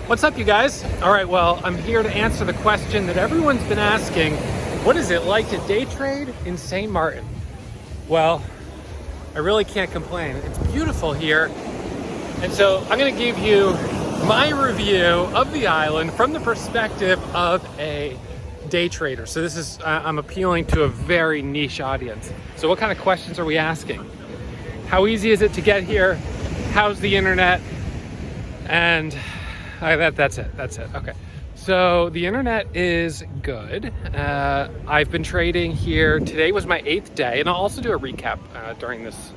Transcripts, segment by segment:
What's up, you guys? All right, well, I'm here to answer the question that everyone's been asking. What is it like to day trade in St. Martin? Well, I really can't complain. It's beautiful here. And so I'm gonna give you my review of the island from the perspective of a day trader. So this is, I'm appealing to a very niche audience. So what kind of questions are we asking? How easy is it to get here? How's the internet? And that's it. Okay. So the internet is good. I've been trading here. Today was my 8th day, and I'll also do a recap during this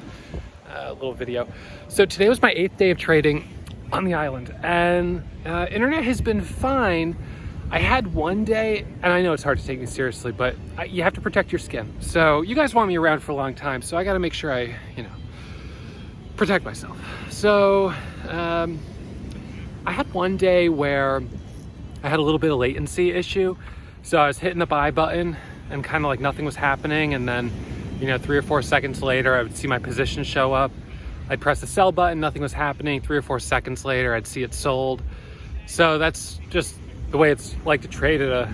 little video. So today was my 8th day of trading on the island, and internet has been fine. I had one day, and I know it's hard to take me seriously, but you have to protect your skin. So you guys want me around for a long time, so I got to make sure I, protect myself. So I had one day where I had a little bit of latency issue. So I was hitting the buy button and kind of like nothing was happening. And then, 3 or 4 seconds later, I would see my position show up. I'd press the sell button, nothing was happening. 3 or 4 seconds later, I'd see it sold. So that's just the way it's like to trade at a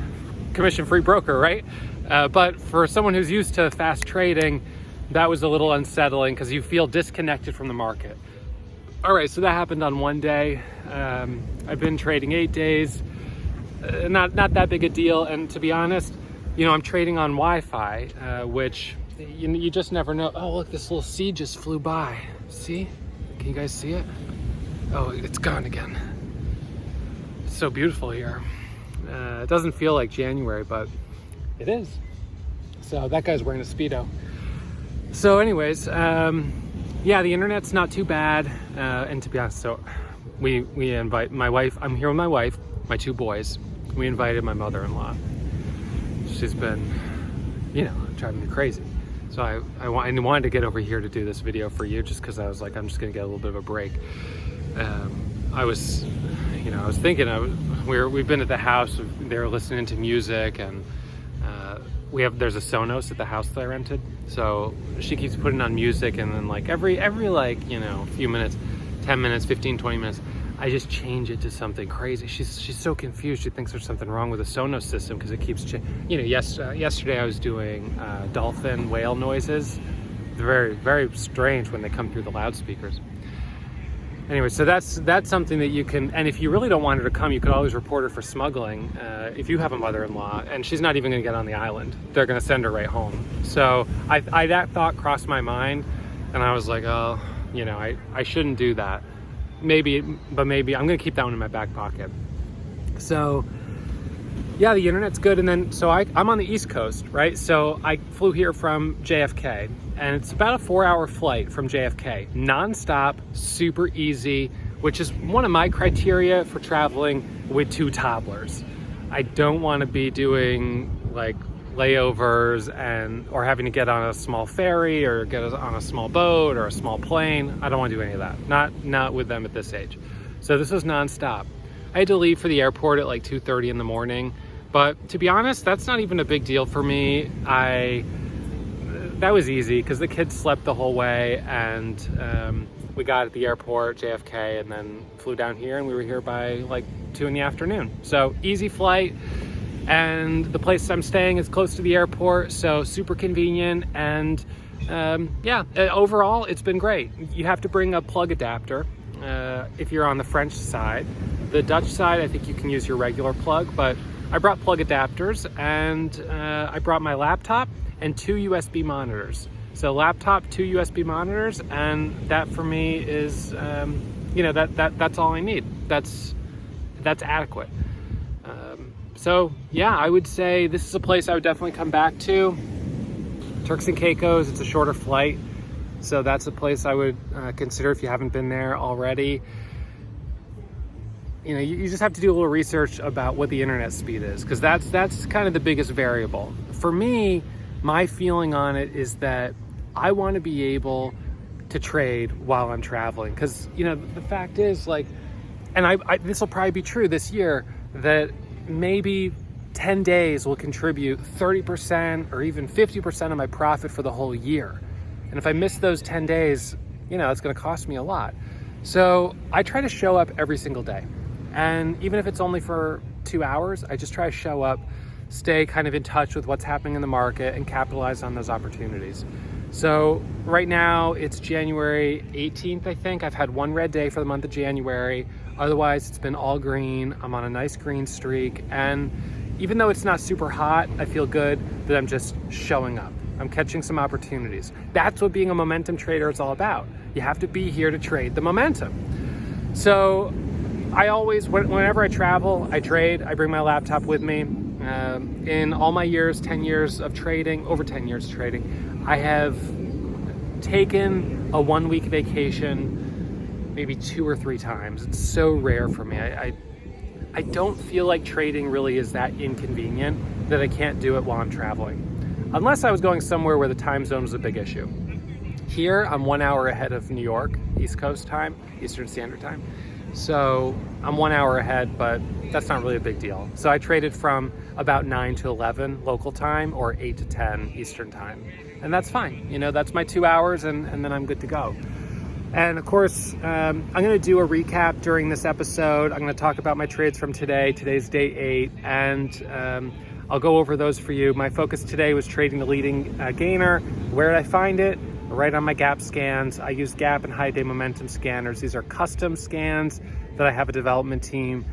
commission-free broker, right? But for someone who's used to fast trading, that was a little unsettling because you feel disconnected from the market. All right, so that happened on one day. I've been trading 8 days, not that big a deal. And to be honest, I'm trading on Wi-Fi, which you just never know. Oh, look, this little seed just flew by. See? Can you guys see it? Oh, it's gone again. It's so beautiful here. It doesn't feel like January, but it is. So that guy's wearing a Speedo. So anyways, yeah, the internet's not too bad. And to be honest, so we invite my wife. I'm here with my wife, my 2 boys. We invited my mother-in-law. She's been, driving me crazy. So I wanted to get over here to do this video for you, just because I was like, I'm just gonna get a little bit of a break. I was thinking, we've been at the house. They were listening to music, and there's a Sonos at the house that I rented. So she keeps putting on music, and then like every few minutes, 10 minutes, 15, 20 minutes, I just change it to something crazy. She's so confused. She thinks there's something wrong with the Sonos system because it keeps yesterday I was doing dolphin whale noises. They're very, very strange when they come through the loudspeakers. Anyway, so that's something that you can, and if you really don't want her to come, you could always report her for smuggling. If you have a mother-in-law, and she's not even gonna get on the island, they're gonna send her right home. So that thought crossed my mind, and I was like, oh, I shouldn't do that. Maybe I'm gonna keep that one in my back pocket. So yeah, the internet's good. And then, so I'm on the East Coast, right? So I flew here from JFK, and it's about a 4-hour flight from JFK, nonstop, super easy, which is one of my criteria for traveling with 2 toddlers. I don't want to be doing like layovers or having to get on a small ferry or get on a small boat or a small plane. I don't want to do any of that. Not with them at this age. So this was nonstop. I had to leave for the airport at like 2:30 in the morning, but to be honest, that's not even a big deal for me. That was easy because the kids slept the whole way, and we got at the airport, JFK, and then flew down here, and we were here by like 2 in the afternoon. So easy flight. And the place I'm staying is close to the airport, so super convenient. And yeah, overall, it's been great. You have to bring a plug adapter if you're on the French side. The Dutch side, I think you can use your regular plug, but I brought plug adapters, and I brought my laptop and 2 USB monitors. So laptop, 2 USB monitors, and that for me is, that's all I need. That's adequate. So yeah, I would say this is a place I would definitely come back to. Turks and Caicos, it's a shorter flight. So that's a place I would consider if you haven't been there already. You just have to do a little research about what the internet speed is, because that's kind of the biggest variable. For me, my feeling on it is that I want to be able to trade while I'm traveling. Because, the fact is, like, and this will probably be true this year, that maybe 10 days will contribute 30% or even 50% of my profit for the whole year. And if I miss those 10 days, it's going to cost me a lot. So I try to show up every single day. And even if it's only for 2 hours, I just try to show up, stay kind of in touch with what's happening in the market and capitalize on those opportunities. So right now it's January 18th, I think. I've had one red day for the month of January. Otherwise, it's been all green. I'm on a nice green streak. And even though it's not super hot, I feel good that I'm just showing up. I'm catching some opportunities. That's what being a momentum trader is all about. You have to be here to trade the momentum. So I always, whenever I travel, I trade. I bring my laptop with me. In all my years, 10 years of trading, over 10 years trading, I have taken a 1-week vacation maybe 2 or 3 times. It's so rare for me. I don't feel like trading really is that inconvenient that I can't do it while I'm traveling. Unless I was going somewhere where the time zone was a big issue. Here, I'm 1 hour ahead of New York, East Coast time, Eastern Standard Time. So I'm 1 hour ahead, but that's not really a big deal. So I traded from about 9 to 11 local time or 8 to 10 Eastern time. And that's fine. You know, that's my 2 hours and then I'm good to go. And of course, I'm going to do a recap during this episode. I'm going to talk about my trades from today. Today's day 8, and I'll go over those for you. My focus today was trading the leading gainer. Where did I find it? Right on my gap scans. I use gap and high day momentum scanners. These are custom scans that I have a development team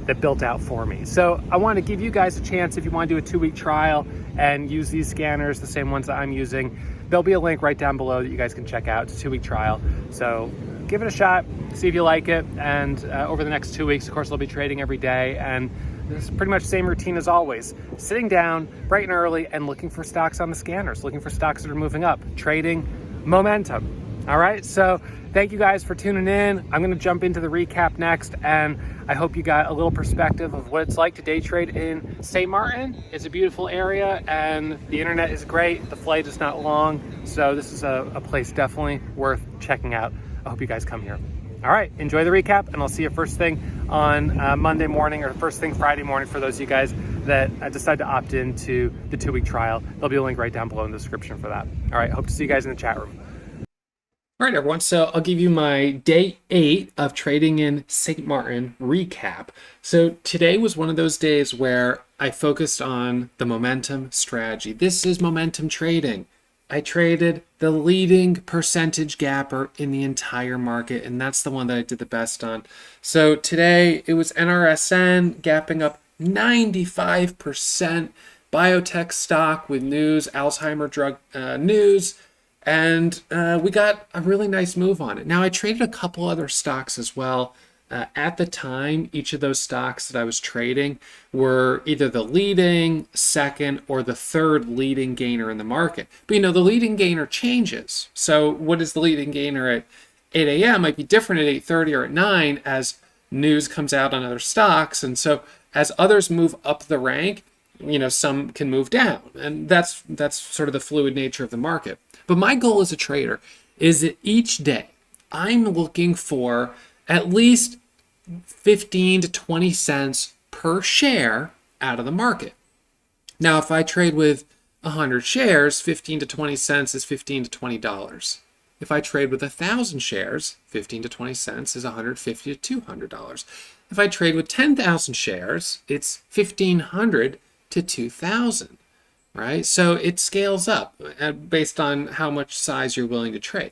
that built out for me. So I want to give you guys a chance, if you want to do a 2-week trial and use these scanners, the same ones that I'm using, there'll be a link right down below that you guys can check out. It's a 2-week trial. So give it a shot, see if you like it. And over the next 2 weeks, of course, I'll be trading every day. And it's pretty much the same routine as always. Sitting down bright and early and looking for stocks on the scanners, looking for stocks that are moving up, trading momentum. All right, so thank you guys for tuning in. I'm going to jump into the recap next, and I hope you got a little perspective of what it's like to day trade in St. Martin. It's a beautiful area, and the internet is great. The flight is not long, so this is a place definitely worth checking out. I hope you guys come here. All right, enjoy the recap, and I'll see you first thing on Monday morning or first thing Friday morning for those of you guys that decide to opt into the 2-week trial. There'll be a link right down below in the description for that. All right, hope to see you guys in the chat room. All right, everyone, so I'll give you my day 8 of trading in St. Martin recap. So today was one of those days where I focused on the momentum strategy. This is momentum trading. I traded the leading percentage gapper in the entire market, and that's the one that I did the best on. So today it was NRSN gapping up 95%, biotech stock with news, Alzheimer drug news, and we got a really nice move on it. Now, I traded a couple other stocks as well. At the time, each of those stocks that I was trading were either the leading, second, or the third leading gainer in the market. But you know, the leading gainer changes. So what is the leading gainer at 8 a.m. might be different at 8:30 or at 9 as news comes out on other stocks. And so as others move up the rank, you know, some can move down. And that's sort of the fluid nature of the market. But my goal as a trader is that each day I'm looking for at least 15 to 20 cents per share out of the market. Now, if I trade with 100 shares, 15 to 20 cents is $15 to $20. If I trade with 1,000 shares, 15 to 20 cents is $150 to $200. If I trade with 10,000 shares, it's $1,500 to $2,000, right? So it scales up based on how much size you're willing to trade.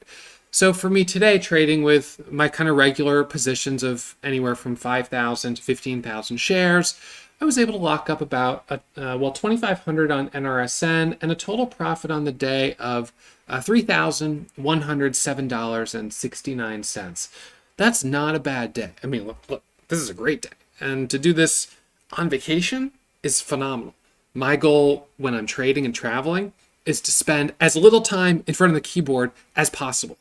So for me today, trading with my kind of regular positions of anywhere from 5,000 to 15,000 shares, I was able to lock up about $2,500 on NRSN and a total profit on the day of $3,107.69. That's not a bad day. I mean, look, this is a great day. And to do this on vacation is phenomenal. My goal when I'm trading and traveling is to spend as little time in front of the keyboard as possible.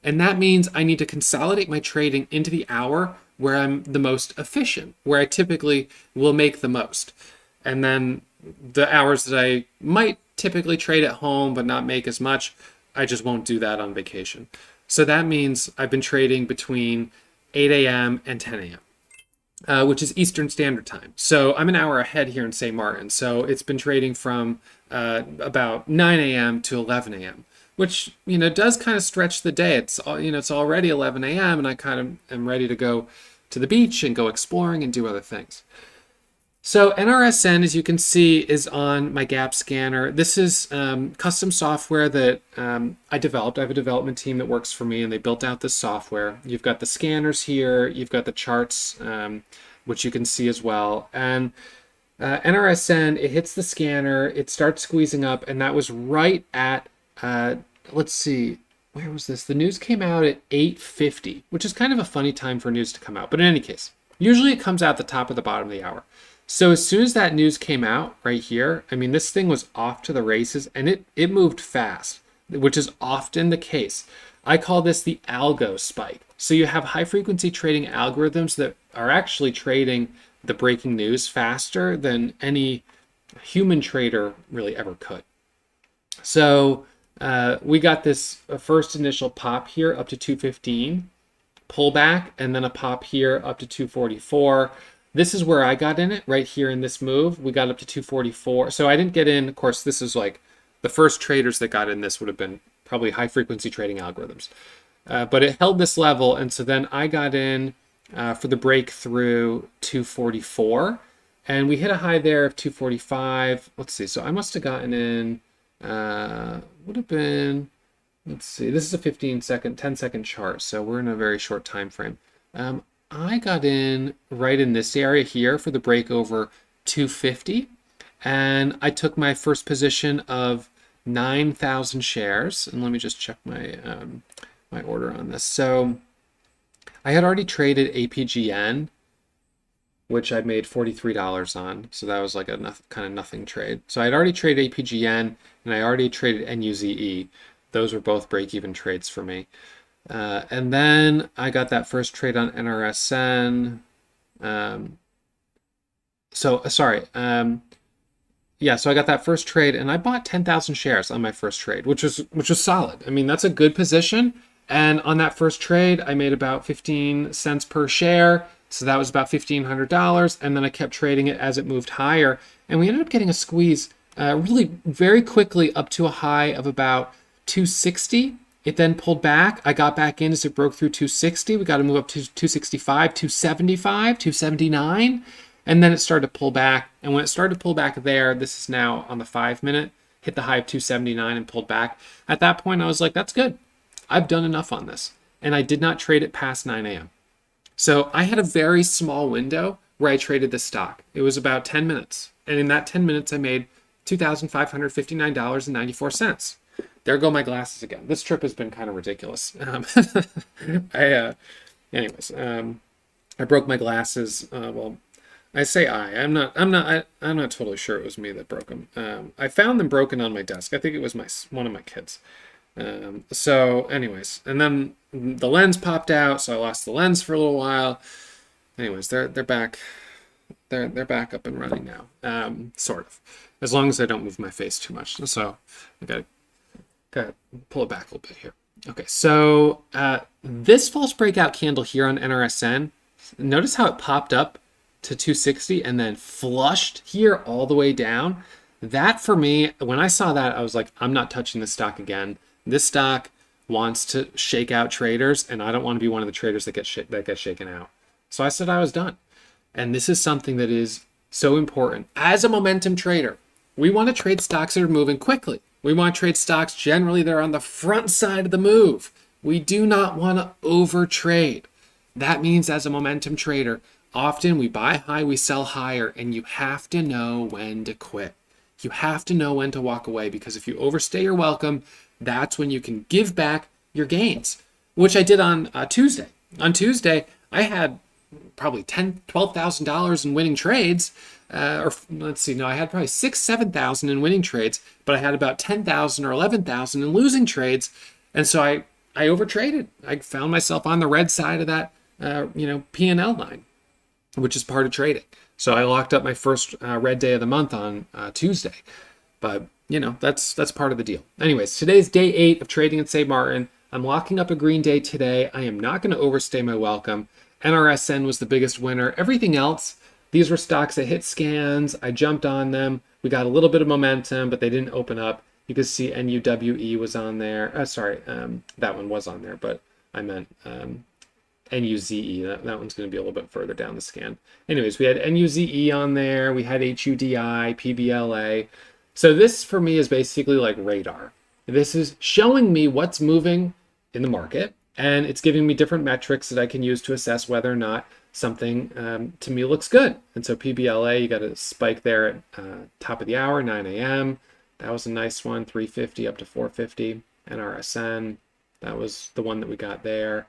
And that means I need to consolidate my trading into the hour where I'm the most efficient, where I typically will make the most. And then the hours that I might typically trade at home but not make as much, I just won't do that on vacation. So that means I've been trading between 8 a.m. and 10 a.m., which is Eastern Standard Time. So I'm an hour ahead here in St. Martin. So it's been trading from about 9 a.m. to 11 a.m., which, does kind of stretch the day. It's already 11 a.m. and I kind of am ready to go to the beach and go exploring and do other things. So NRSN, as you can see, is on my gap scanner. This is custom software that I developed. I have a development team that works for me, and they built out this software. You've got the scanners here. You've got the charts, which you can see as well. And NRSN, it hits the scanner, it starts squeezing up, and that was right at, let's see, where was this? The news came out at 8:50, which is kind of a funny time for news to come out. But in any case, usually it comes out the top of the bottom of the hour. So as soon as that news came out right here, I mean, this thing was off to the races, and it moved fast, which is often the case. I call this the algo spike. So you have high frequency trading algorithms that are actually trading the breaking news faster than any human trader really ever could. So we got this first initial pop here up to 215, pullback, and then a pop here up to 244. This is where I got in it, right here in this move. We got up to 244. So I didn't get in. Of course, this is like the first traders that got in this would have been probably high frequency trading algorithms. But it held this level. And so then I got in for the breakthrough 244. And we hit a high there of 245. Let's see. So I must have gotten in, would have been, let's see. This is a 10-second chart. So we're in a very short time frame. I got in right in this area here for the break over 250, and I took my first position of 9,000 shares. And let me just check my my order on this. So I had already traded APGN, which I made $43 on. So that was like a kind of nothing trade. So I had already traded APGN, and I already traded NUZE. Those were both break-even trades for me. And then I got that first trade on NRSN. So I got that first trade, and I bought 10,000 shares on my first trade, which was solid. I mean, that's a good position. And on that first trade, I made about 15 cents per share. So that was about $1,500. And then I kept trading it as it moved higher. And we ended up getting a squeeze really very quickly up to a high of about 260. It then pulled back. I got back in as it broke through 260. We got to move up to 265, 275, 279. And then it started to pull back. And when it started to pull back there, this is now on the 5-minute, hit the high of 279 and pulled back. At that point, I was like, that's good. I've done enough on this. And I did not trade it past 9 a.m. So I had a very small window where I traded the stock. It was about 10 minutes. And in that 10 minutes, I made $2,559.94. There go my glasses again. This trip has been kind of ridiculous. I broke my glasses. Well, I say I'm not totally sure it was me that broke them. I found them broken on my desk. I think it was one of my kids. So anyways, and then the lens popped out, so I lost the lens for a little while. Anyways, they're back. They're back up and running now. Sort of. As long as I don't move my face too much. So I gotta pull it back a little bit here. Okay, so this false breakout candle here on NRSN, notice how it popped up to 260 and then flushed here all the way down. That for me, when I saw that, I was like, I'm not touching this stock again. This stock wants to shake out traders, and I don't want to be one of the traders that get shaken out. So I said I was done. And this is something that is so important. As a momentum trader, we want to trade stocks that are moving quickly. We want to trade stocks generally that are on the front side of the move. We do not want to overtrade. That means as a momentum trader, often we buy high, we sell higher, and you have to know when to quit. You have to know when to walk away, because if you overstay your welcome, that's when you can give back your gains, which I did on Tuesday. On Tuesday, I had probably $12,000 in winning trades. I had probably $7,000 in winning trades, but I had about 10,000 or 11,000 in losing trades. And so I overtraded. I found myself on the red side of that, P&L line, which is part of trading. So I locked up my first red day of the month on Tuesday, but that's part of the deal. Anyways, today's day 8 of trading in St. Martin. I'm locking up a green day today. I am not going to overstay my welcome. NRSN was the biggest winner. Everything else, these were stocks that hit scans. I jumped on them. We got a little bit of momentum, but they didn't open up. You can see NUWE was on there. That one was on there, but I meant NUZE. That one's going to be a little bit further down the scan. Anyways, we had NUZE on there. We had HUDI, PBLA. So this for me is basically like radar. This is showing me what's moving in the market, and it's giving me different metrics that I can use to assess whether or not something to me looks good. And so PBLA, you got a spike there at top of the hour, 9 a.m. That was a nice one, 350 up to 450. NRSN, that was the one that we got there.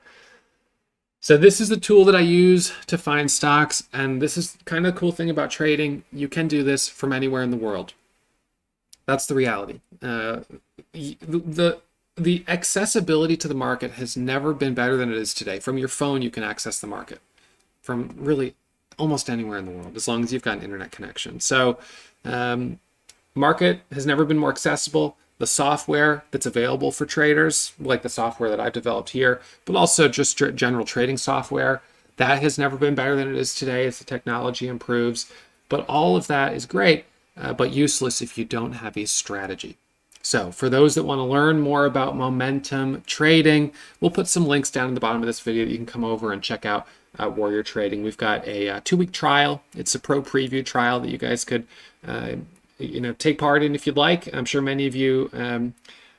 So this is the tool that I use to find stocks, and this is kind of the cool thing about trading. You can do this from anywhere in the world. That's the reality. The accessibility to the market has never been better than it is today. From your phone, you can access the market from really almost anywhere in the world, as long as you've got an internet connection. So market has never been more accessible. The software that's available for traders, like the software that I've developed here, but also just general trading software, that has never been better than it is today as the technology improves. But all of that is great, but useless if you don't have a strategy. So for those that want to learn more about momentum trading, we'll put some links down in the bottom of this video that you can come over and check out Warrior Trading. We've got a 2-week trial. It's a pro preview trial that you guys could take part in if you'd like. I'm sure many of you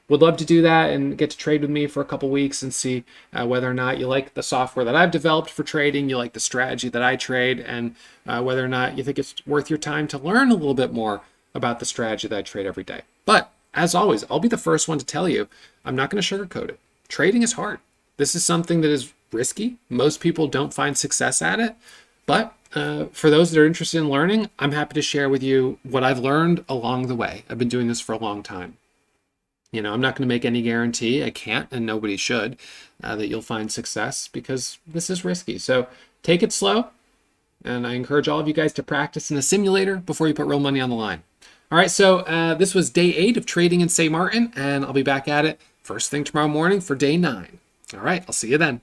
would love to do that and get to trade with me for a couple weeks and see whether or not you like the software that I've developed for trading, you like the strategy that I trade, and whether or not you think it's worth your time to learn a little bit more about the strategy that I trade every day. But as always, I'll be the first one to tell you, I'm not going to sugarcoat it. Trading is hard. This is something that is risky. Most people don't find success at it. But for those that are interested in learning, I'm happy to share with you what I've learned along the way. I've been doing this for a long time. I'm not going to make any guarantee. I can't, and nobody should, that you'll find success, because this is risky. So take it slow. And I encourage all of you guys to practice in a simulator before you put real money on the line. All right, so this was day 8 of trading in St. Martin, and I'll be back at it first thing tomorrow morning for day 9. All right, I'll see you then.